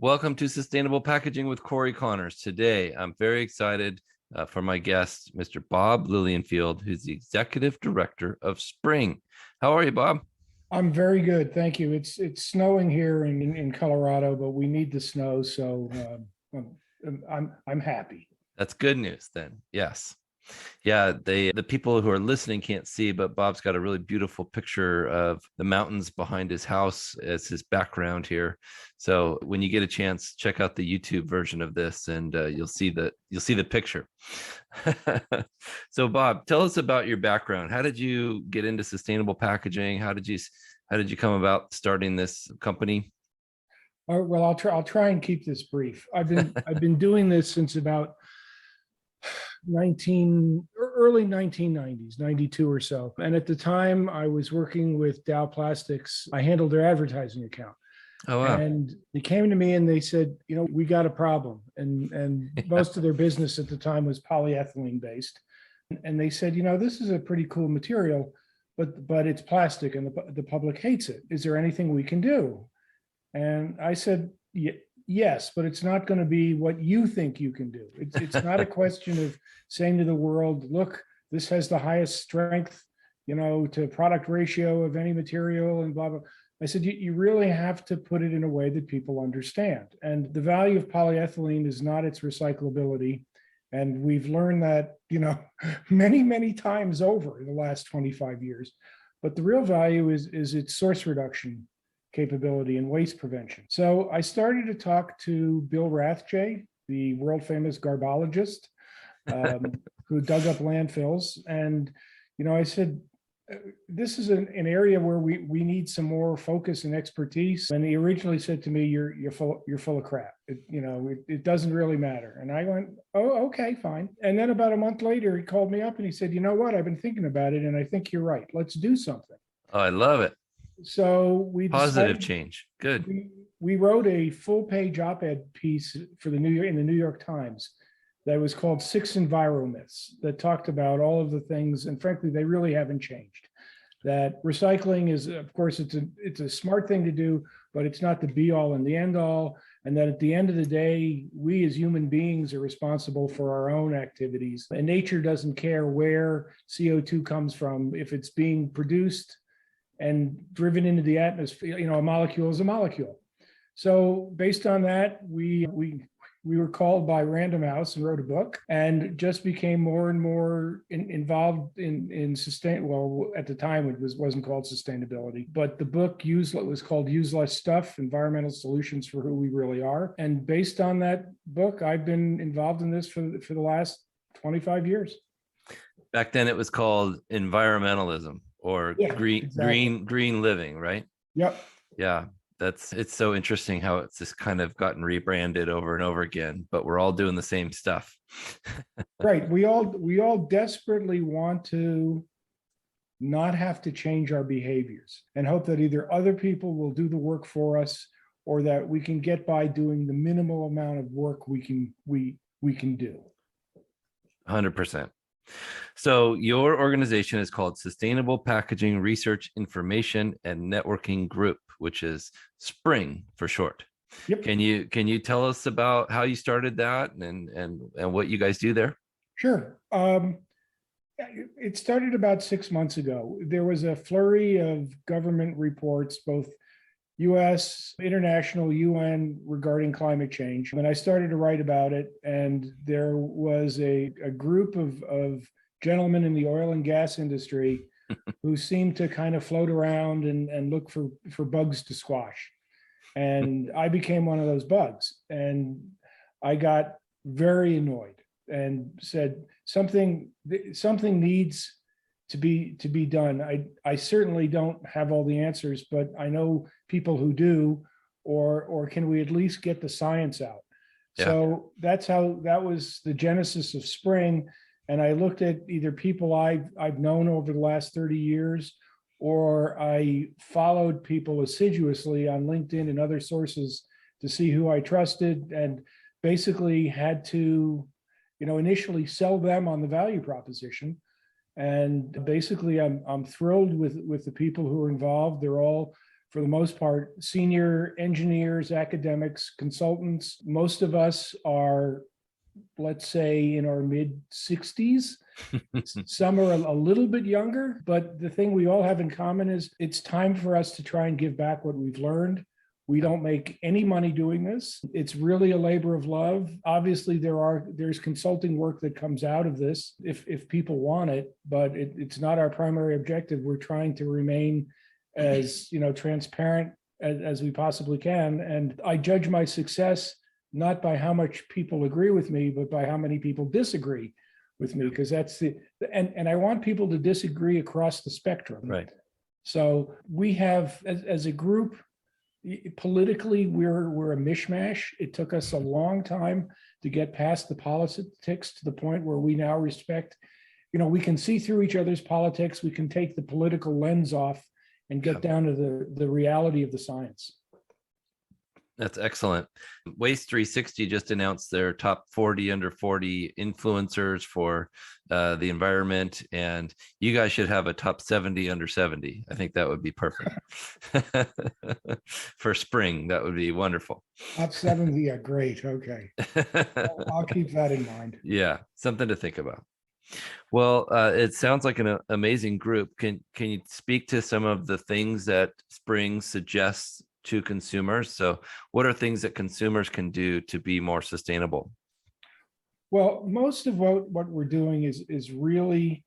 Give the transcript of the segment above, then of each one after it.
Welcome to Sustainable Packaging with Cory Connors. Today, I'm very excited for my guest, Mr. Bob Lilienfeld, who's the Executive Director of Spring. How are you, Bob? I'm very good, thank you. It's snowing here in Colorado, but we need the snow, so I'm happy. That's good news then. Yes. Yeah, the people who are listening can't see, but Bob's got a really beautiful picture of the mountains behind his house as his background here. So when you get a chance, check out the YouTube version of this, and you'll see the picture. So Bob, tell us about your background. How did you get into sustainable packaging? How did you come about starting this company? Well, I'll try and keep this brief. I've been doing this since about early 1990s, 92 or so. And at the time I was working with Dow Plastics. I handled their advertising account. Oh wow. And they came to me and they said, we got a problem. And most of their business at the time was polyethylene based. And they said, this is a pretty cool material, but it's plastic and the public hates it. Is there anything we can do? And I said, yes, but it's not going to be what you think you can do. It's not a question of saying to the world, look, this has the highest strength, to product ratio of any material and blah, blah. I said, you really have to put it in a way that people understand. And the value of polyethylene is not its recyclability. And we've learned that, many, many times over in the last 25 years. But the real value is its source reduction capability and waste prevention. So I started to talk to Bill Rathje, the world famous garbologist, who dug up landfills. And, I said, this is an area where we need some more focus and expertise. And he originally said to me, you're full of crap. It doesn't really matter. And I went, oh, okay, fine. And then about a month later, he called me up and he said, you know what, I've been thinking about it. And I think you're right. Let's do something. Oh, I love it. So we Positive change. Good. We wrote a full-page op-ed piece for in the New York Times that was called 6 Enviromyths, that talked about all of the things, and frankly, they really haven't changed. That recycling is, of course, it's a smart thing to do, but it's not the be-all and the end-all. And that at the end of the day, we as human beings are responsible for our own activities. And nature doesn't care where CO2 comes from. If it's being produced and driven into the atmosphere, a molecule is a molecule. So based on that, we were called by Random House and wrote a book, and just became more and more involved in sustain. Well, at the time it wasn't called sustainability, but the book was called Use Less Stuff: Environmental Solutions for Who We Really Are. And based on that book, I've been involved in this for the last 25 years. Back then it was called environmentalism, or exactly. green living, right? Yep. Yeah. It's so interesting how it's just kind of gotten rebranded over and over again, but we're all doing the same stuff. Right. We all desperately want to not have to change our behaviors and hope that either other people will do the work for us, or that we can get by doing the minimal amount of work we can do. 100%. So your organization is called Sustainable Packaging Research, Information and Networking Group, which is SPRING for short. Yep. Can you tell us about how you started that and what you guys do there? Sure. It started about 6 months ago. There was a flurry of government reports, both US, international, UN, regarding climate change. And I started to write about it. And there was a group of gentlemen in the oil and gas industry who seemed to kind of float around and look for bugs to squash. And I became one of those bugs. And I got very annoyed and said, something needs to be done. I certainly don't have all the answers, but I know people who do, or can we at least get the science out? Yeah. So that was the genesis of Spring. And I looked at either people I've known over the last 30 years, or I followed people assiduously on LinkedIn and other sources to see who I trusted, and basically had to, initially sell them on the value proposition. And basically, I'm thrilled with the people who are involved. They're all for the most part, senior engineers, academics, consultants. Most of us are, let's say, in our mid 60s. Some are a little bit younger, but the thing we all have in common is it's time for us to try and give back what we've learned. We don't make any money doing this. It's really a labor of love. Obviously, there's consulting work that comes out of this if people want it, but it's not our primary objective. We're trying to remain as transparent as we possibly can. And I judge my success not by how much people agree with me, but by how many people disagree with me, because that's and I want people to disagree across the spectrum. Right. So we have, as a group, politically, we're a mishmash. It took us a long time to get past the politics to the point where we now respect, we can see through each other's politics. We can take the political lens off and get down to the reality of the science. That's excellent. Waste 360 just announced their top 40 under 40 influencers for the environment, and you guys should have a top 70 under 70. I think that would be perfect for spring. That would be wonderful. Top 70, yeah, great. Okay, I'll keep that in mind. Yeah, something to think about. Well, it sounds like an amazing group. Can you speak to some of the things that Spring suggests to consumers? So what are things that consumers can do to be more sustainable? Well, most of what we're doing is really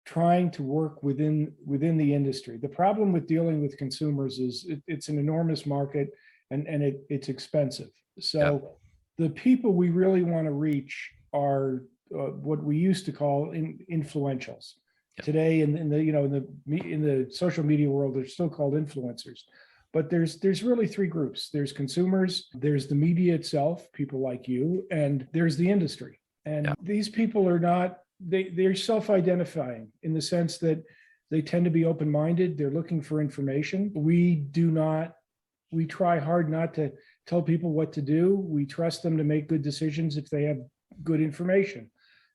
trying to work within the industry. The problem with dealing with consumers is it's an enormous market and it's expensive. So the people we really want to reach are what we used to call influentials. Today in the social media world, they're still called influencers. But there's really three groups. There's consumers, there's the media itself, people like you, and there's the industry. And these people are not, they're self-identifying in the sense that they tend to be open-minded. They're looking for information. We try hard not to tell people what to do. We trust them to make good decisions if they have good information.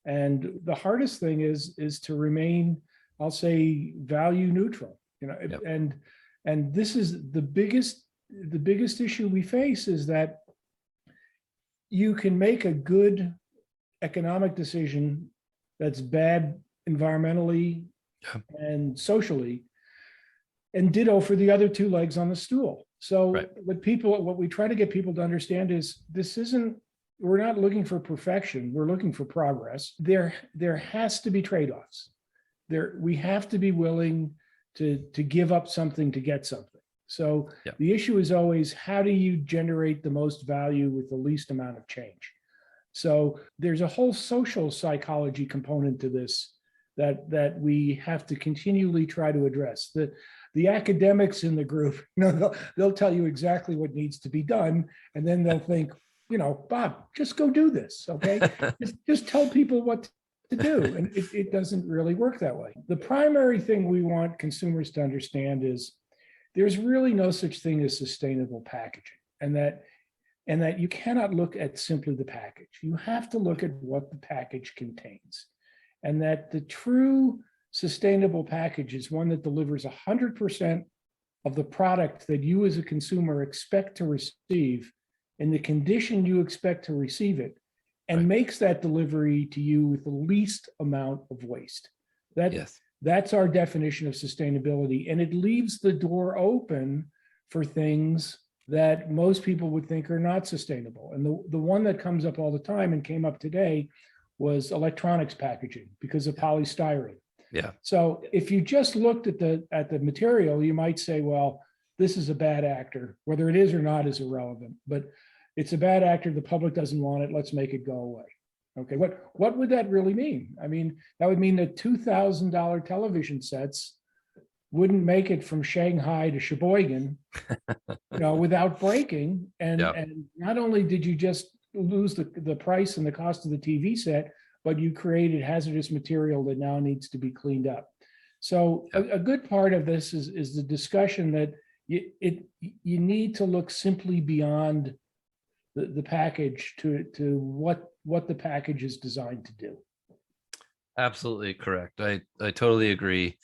And the hardest thing is to remain, I'll say, value neutral, and this is the biggest issue we face, is that you can make a good economic decision that's bad environmentally and socially, and ditto for the other two legs on the stool. So what we try to get people to understand is we're not looking for perfection. We're looking for progress. There has to be trade-offs. We have to be willing to give up something to get something. So the issue is always, how do you generate the most value with the least amount of change? So there's a whole social psychology component to this that we have to continually try to address. The academics in the group, they'll tell you exactly what needs to be done, and then they'll think, Bob, just go do this, okay? just tell people what to do, and it doesn't really work that way. The primary thing we want consumers to understand is there's really no such thing as sustainable packaging, and that you cannot look at simply the package. You have to look at what the package contains, and that the true sustainable package is one that delivers 100% of the product that you as a consumer expect to receive in the condition you expect to receive it, and makes that delivery to you with the least amount of waste. That's our definition of sustainability. And it leaves the door open for things that most people would think are not sustainable. And the one that comes up all the time and came up today was electronics packaging because of polystyrene. So if you just looked at the material, you might say, well, this is a bad actor. Whether it is or not is irrelevant, but it's a bad actor. The public doesn't want it. Let's make it go away. Okay, what would that really mean? I mean, that would mean that $2,000 television sets wouldn't make it from Shanghai to Sheboygan, without breaking. And not only did you just lose the price and the cost of the TV set, but you created hazardous material that now needs to be cleaned up. So a good part of this is the discussion that you need to look simply beyond the package to what the package is designed to do. Absolutely correct. I totally agree.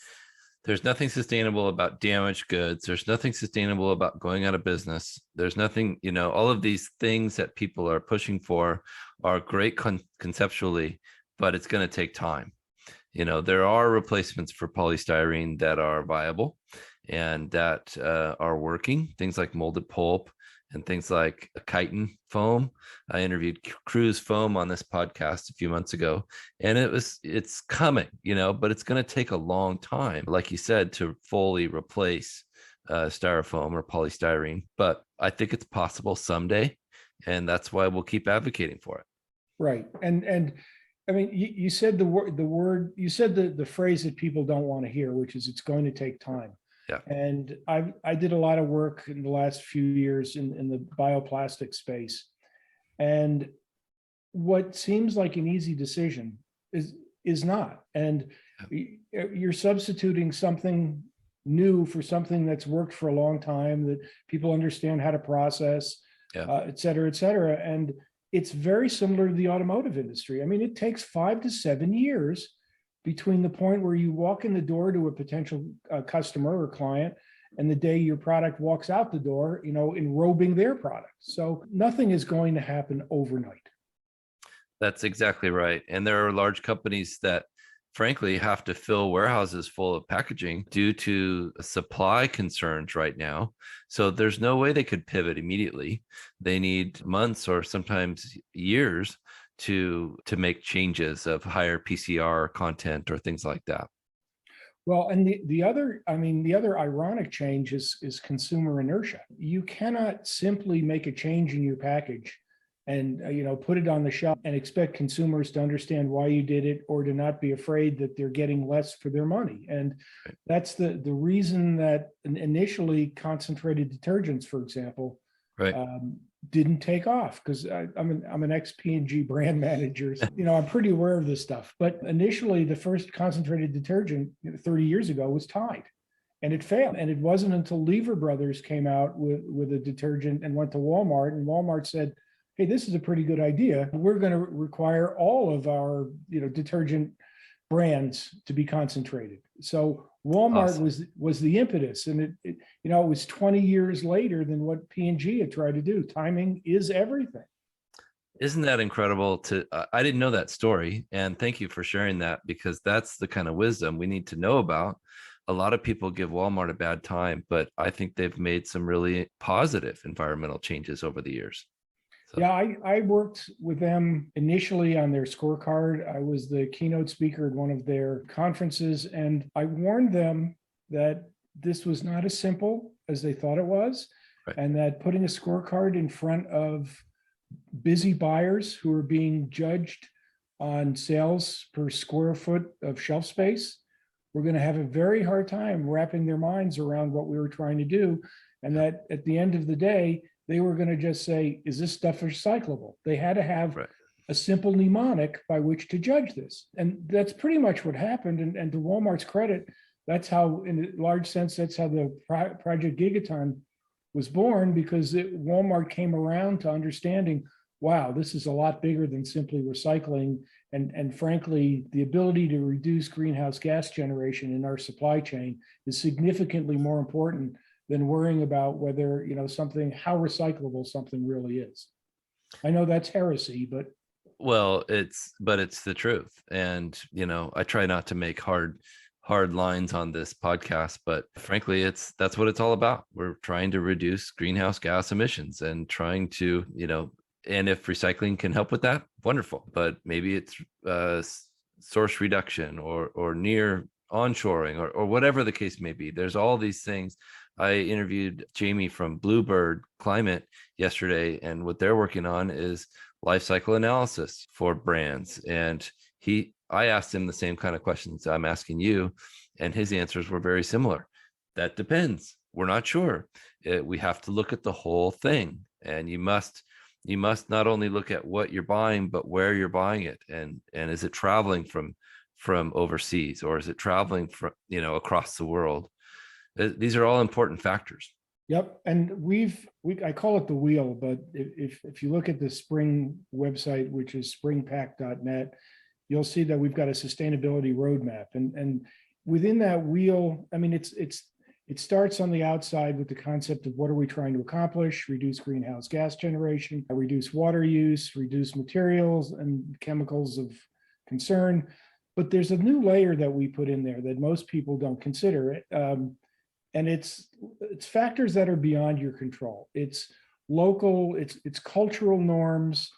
There's nothing sustainable about damaged goods. There's nothing sustainable about going out of business. There's nothing, all of these things that people are pushing for are great conceptually, but it's going to take time. There are replacements for polystyrene that are viable and that are working, things like molded pulp and things like chitin foam. I interviewed Cruise Foam on this podcast a few months ago, and it's coming, but it's going to take a long time, like you said, to fully replace styrofoam or polystyrene. But I think it's possible someday, and that's why we'll keep advocating for it. Right. And I mean, you said you said the phrase that people don't want to hear, which is it's going to take time. Yeah. And I did a lot of work in the last few years in the bioplastic space. And what seems like an easy decision is not. And you're substituting something new for something that's worked for a long time, that people understand how to process, et cetera, et cetera. And it's very similar to the automotive industry. I mean, it takes 5 to 7 years between the point where you walk in the door to a potential customer or client and the day your product walks out the door, enrobing their product. So nothing is going to happen overnight. That's exactly right. And there are large companies that frankly have to fill warehouses full of packaging due to supply concerns right now. So there's no way they could pivot immediately. They need months or sometimes years to make changes of higher PCR content or things like that. Well, and the other ironic change is consumer inertia. You cannot simply make a change in your package and put it on the shelf and expect consumers to understand why you did it, or to not be afraid that they're getting less for their money. And that's the reason that initially concentrated detergents, for example, right, didn't take off, because I'm an ex-P&G brand manager. I'm pretty aware of this stuff. But initially, the first concentrated detergent 30 years ago was Tide, and it failed. And it wasn't until Lever Brothers came out with a detergent and went to Walmart, and Walmart said, hey, this is a pretty good idea. We're going to require all of our detergent brands to be concentrated. So Walmart was the impetus, and it was 20 years later than what P&G had tried to do. Timing is everything. Isn't that incredible? I didn't know that story, and thank you for sharing that, because that's the kind of wisdom we need to know about. A lot of people give Walmart a bad time, but I think they've made some really positive environmental changes over the years. So. Yeah, I worked with them initially on their scorecard. I was the keynote speaker at one of their conferences, and I warned them that this was not as simple as they thought it was, right, and that putting a scorecard in front of busy buyers who are being judged on sales per square foot of shelf space, we're going to have a very hard time wrapping their minds around what we were trying to do. And that at the end of the day, they were going to just say, is this stuff recyclable? They had to have a simple mnemonic by which to judge this. And that's pretty much what happened. And to Walmart's credit, that's how, in a large sense, that's how the Project Gigaton was born, because Walmart came around to understanding, wow, this is a lot bigger than simply recycling. And frankly, the ability to reduce greenhouse gas generation in our supply chain is significantly more important than worrying about whether, how recyclable something really is. I know that's heresy, but. Well, it's the truth. And, I try not to make hard lines on this podcast, but frankly, that's what it's all about. We're trying to reduce greenhouse gas emissions and trying to, and if recycling can help with that, wonderful. But maybe it's source reduction or near onshoring or whatever the case may be. There's all these things. I interviewed Jamie from Bluebird Climate yesterday, and what they're working on is life cycle analysis for brands. And I asked him the same kind of questions I'm asking you, and his answers were very similar. That depends. We're not sure. We have to look at the whole thing, and you must not only look at what you're buying, but where you're buying it, and is it traveling from overseas, or is it traveling from across the world? These are all important factors. Yep. And I call it the wheel, but if you look at the Spring website, which is springpack.net, you'll see that we've got a sustainability roadmap. And within that wheel, I mean, it starts on the outside with the concept of what are we trying to accomplish: reduce greenhouse gas generation, reduce water use, reduce materials and chemicals of concern. But there's a new layer that we put in there that most people don't consider. And it's factors that are beyond your control. It's local, it's cultural norms,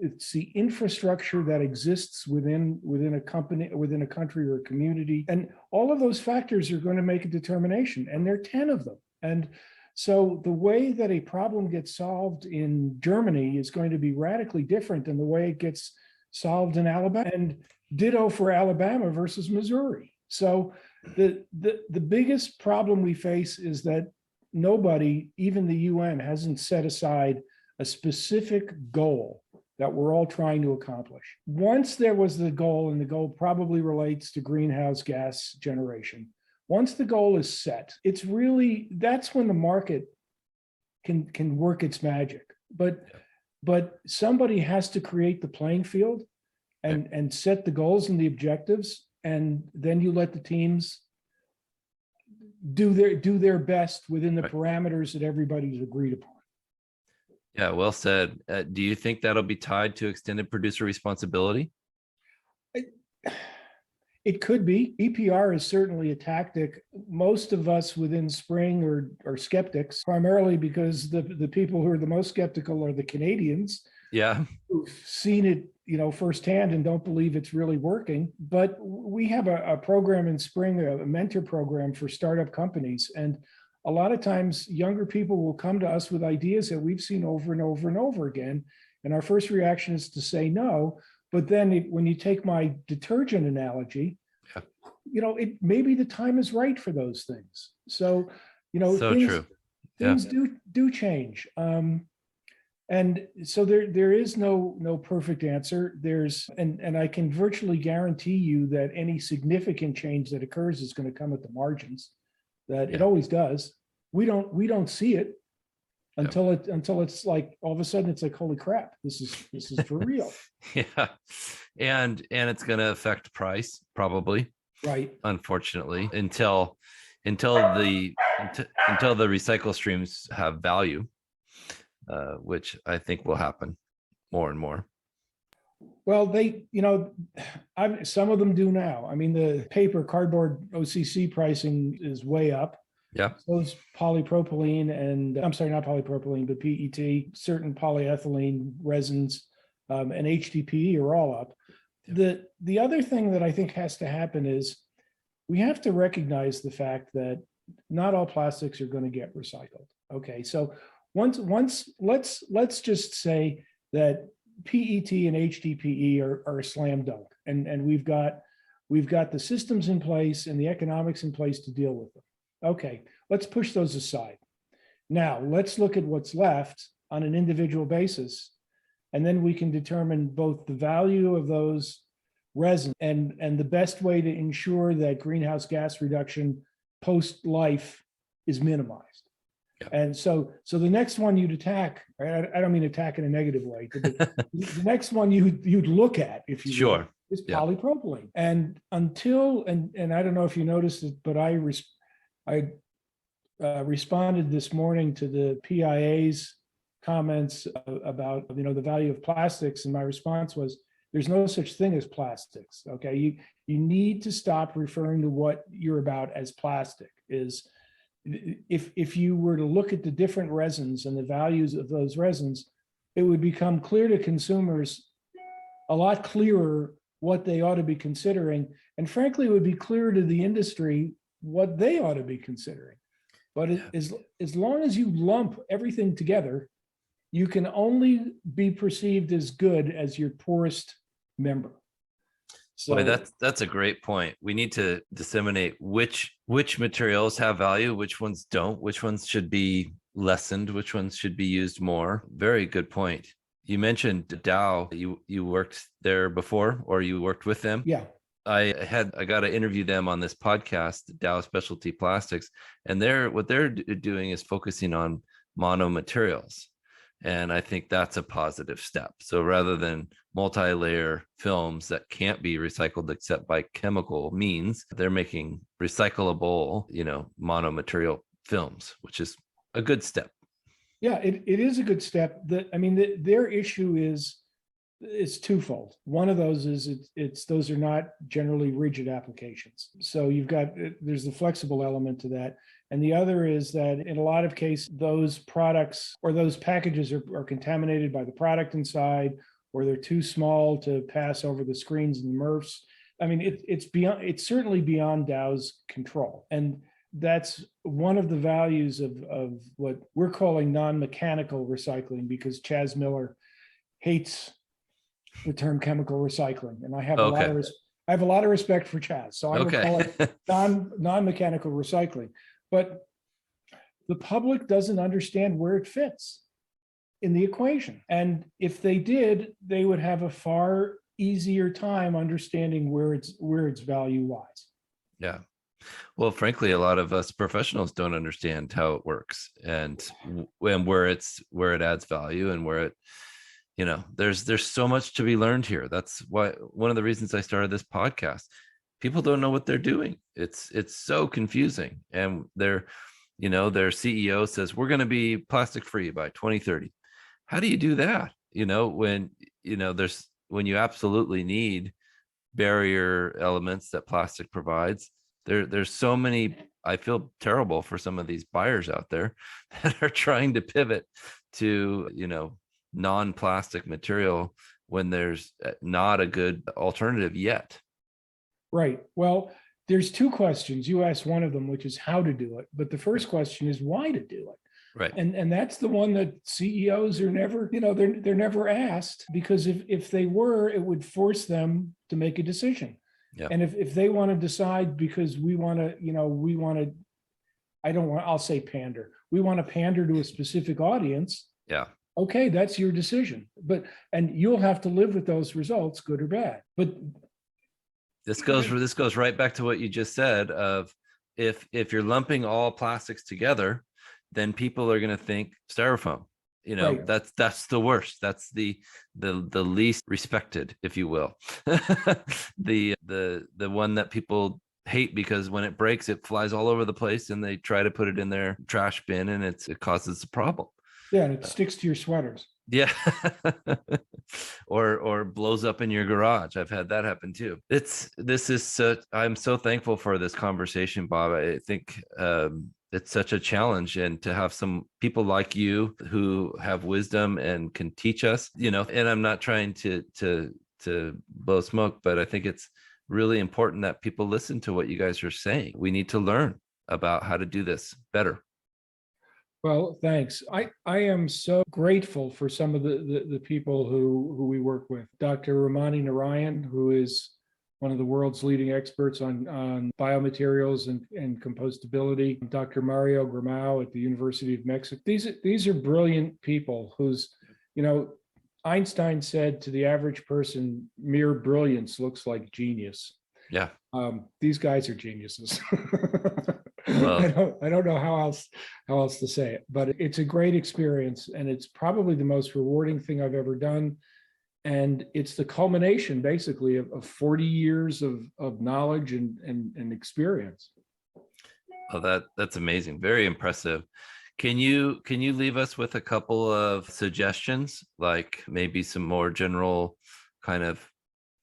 it's the infrastructure that exists within a company, within a country or a community. And all of those factors are going to make a determination, and there are 10 of them. And so the way that a problem gets solved in Germany is going to be radically different than the way it gets solved in Alabama, and ditto for Alabama versus Missouri. So the biggest problem we face is that nobody, even the UN, hasn't set aside a specific goal that we're all trying to accomplish. Once there was the goal, and the goal probably relates to greenhouse gas generation, once the goal is set, it's really, that's when the market can work its magic. But somebody has to create the playing field and set the goals and the objectives, and then you let the teams do their best within the parameters that everybody's agreed upon. Yeah, well said. Do you think that'll be tied to extended producer responsibility? It could be. EPR is certainly a tactic. Most of us within Spring are skeptics, primarily because the people who are the most skeptical are the Canadians. Yeah, who've seen it, firsthand and don't believe it's really working. But we have a program in Spring, a mentor program for startup companies. And a lot of times younger people will come to us with ideas that we've seen over and over and over again. And our first reaction is to say no. But then when you take my detergent analogy, maybe the time is right for those things. So, so things, true. Things do change. And so there is no perfect answer. And I can virtually guarantee you that any significant change that occurs is going to come at the margins. That it always does. We don't see it until it's like all of a sudden it's like, holy crap, this is for real. Yeah, and it's going to affect price probably. Right. Unfortunately, until the recycle streams have value. Which I think will happen more and more. Well, some of them do now. I mean, the paper cardboard OCC pricing is way up. Yeah. So is polypropylene, and I'm sorry, not polypropylene, but PET, certain polyethylene resins, and HDPE are all up. Yeah. The other thing that I think has to happen is we have to recognize the fact that not all plastics are going to get recycled. Okay, so once let's just say that PET and HDPE are a slam dunk, and we've got the systems in place and the economics in place to deal with them. Okay, let's push those aside. Now let's look at what's left on an individual basis, and then we can determine both the value of those resins and the best way to ensure that greenhouse gas reduction post life is minimized. Yeah. And so the next one you'd attack, right? I don't mean attack in a negative way, but the next one you'd look at, if you will, is polypropylene. And until and I don't know if you noticed it, but I responded this morning to the PIA's comments about the value of plastics, and my response was, there's no such thing as plastics. Okay, you need to stop referring to what you're about as plastic. If you were to look at the different resins and the values of those resins, it would become clear to consumers, a lot clearer what they ought to be considering. And frankly, it would be clearer to the industry what they ought to be considering. But as long as you lump everything together, you can only be perceived as good as your poorest member. So boy, that's a great point. We need to disseminate which materials have value, which ones don't, which ones should be lessened, which ones should be used more. Very good point. You mentioned Dow. You worked there before, or you worked with them? Yeah. I got to interview them on this podcast, Dow Specialty Plastics, and what they're doing is focusing on mono materials. And I think that's a positive step. So rather than multi-layer films that can't be recycled except by chemical means, they're making recyclable, monomaterial films, which is a good step. Yeah, it is a good step. Their issue is twofold. One of those is it's those are not generally rigid applications. So there's the flexible element to that. And the other is that in a lot of cases, those products or those packages are contaminated by the product inside, or they're too small to pass over the screens and the MRFs. It's certainly beyond Dow's control. And that's one of the values of what we're calling non-mechanical recycling, because Chas Miller hates the term chemical recycling, and I have a lot of respect for Chas, so I will call it non-mechanical recycling. But the public doesn't understand where it fits in the equation, and if they did, they would have a far easier time understanding where its value lies. Yeah. Well, frankly, a lot of us professionals don't understand how it works and where it adds value and where it, there's so much to be learned here. That's why one of the reasons I started this podcast. People don't know what they're doing. It's so confusing. And their CEO says we're going to be plastic free by 2030. How do you do that? When you absolutely need barrier elements that plastic provides. There's so many. I feel terrible for some of these buyers out there that are trying to pivot to non-plastic material when there's not a good alternative yet. Right. Well, there's two questions. You asked one of them, which is how to do it, but the first question is why to do it. Right. And that's the one that CEOs are never, they're never asked, because if they were, it would force them to make a decision. Yeah. And if they want to decide because I'll say pander. We want to pander to a specific audience. Yeah. Okay, that's your decision. And you'll have to live with those results, good or bad. But this goes right back to what you just said of if you're lumping all plastics together, then people are going to think styrofoam. Right. That's the worst. That's the least respected, if you will. the one that people hate because when it breaks, it flies all over the place, and they try to put it in their trash bin, and it causes a problem. Yeah, and it sticks to your sweaters. Yeah. or blows up in your garage. I've had that happen too. I'm so thankful for this conversation, Bob. I think it's such a challenge, and to have some people like you who have wisdom and can teach us, and I'm not trying to blow smoke, but I think it's really important that people listen to what you guys are saying. We need to learn about how to do this better. Well, thanks. I am so grateful for some of the people who we work with. Dr. Ramani Narayan, who is one of the world's leading experts on biomaterials and compostability. Dr. Mario Gramau at the University of Mexico. These are brilliant people whose, Einstein said to the average person, mere brilliance looks like genius. Yeah. These guys are geniuses. Well, I don't know how else to say it, but it's a great experience, and it's probably the most rewarding thing I've ever done. And it's the culmination, basically, of 40 years of knowledge and experience. Oh, that's amazing. Very impressive. Can you leave us with a couple of suggestions, like maybe some more general kind of,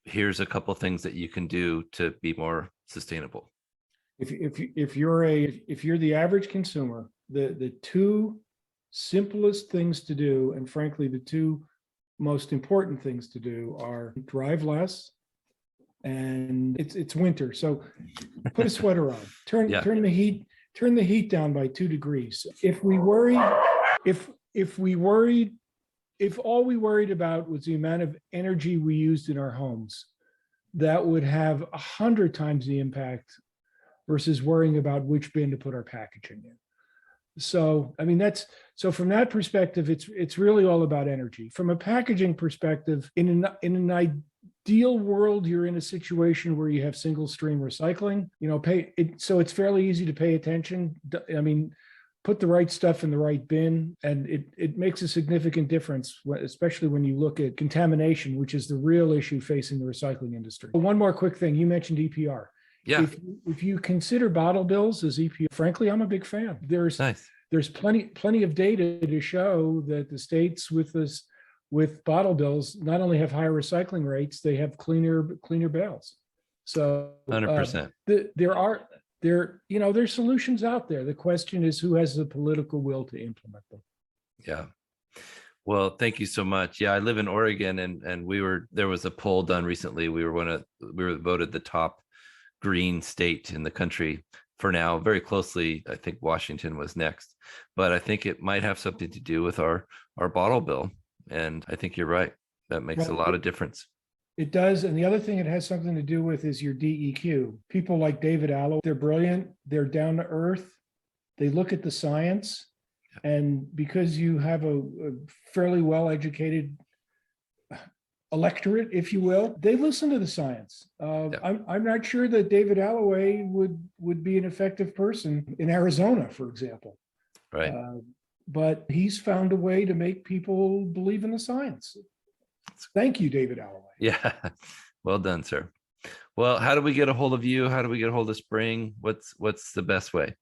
here's a couple things that you can do to be more sustainable? If you're the average consumer, the two simplest things to do, and frankly, the two most important things to do, are drive less, and it's winter, so put a sweater on. Turn the heat down by 2 degrees. If all we worried about was the amount of energy we used in our homes, that would have 100 times the impact versus worrying about which bin to put our packaging in. So, so from that perspective, it's really all about energy. From a packaging perspective, in an ideal world, you're in a situation where you have single stream recycling, so it's fairly easy to pay attention. put the right stuff in the right bin, and it makes a significant difference, especially when you look at contamination, which is the real issue facing the recycling industry. One more quick thing. You mentioned EPR. Yeah. If you consider bottle bills as EPR, frankly, I'm a big fan. Nice. There's plenty of data to show that the states with bottle bills not only have higher recycling rates, they have cleaner bales. So 100%. there's solutions out there. The question is who has the political will to implement them. Yeah. Well, thank you so much. Yeah, I live in Oregon, and there was a poll done recently. We were voted the top green state in the country for now, very closely. I think Washington was next, but I think it might have something to do with our bottle bill. And I think you're right. That makes a lot of difference. It does. And the other thing it has something to do with is your DEQ. People like David Allo, they're brilliant. They're down to earth. They look at the science. And because you have a fairly well-educated electorate, if you will, they listen to the science. I'm not sure that David Alloway would be an effective person in Arizona, for example. Right. But he's found a way to make people believe in the science. Thank you, David Alloway. Yeah. Well done, sir. Well, how do we get a hold of you? How do we get a hold of Spring? What's the best way?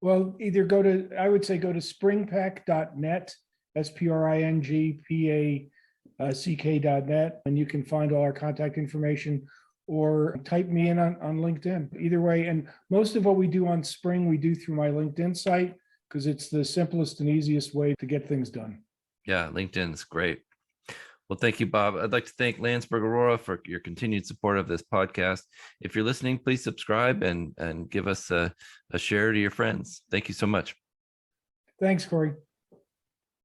Well, either go to springpack.net, springpack.net, and you can find all our contact information, or type me in on LinkedIn. Either way, and most of what we do on Spring, we do through my LinkedIn site, because it's the simplest and easiest way to get things done. Yeah, LinkedIn's great. Well, thank you, Bob. I'd like to thank Landsberg Aurora for your continued support of this podcast. If you're listening, please subscribe and give us a share to your friends. Thank you so much. Thanks, Cory.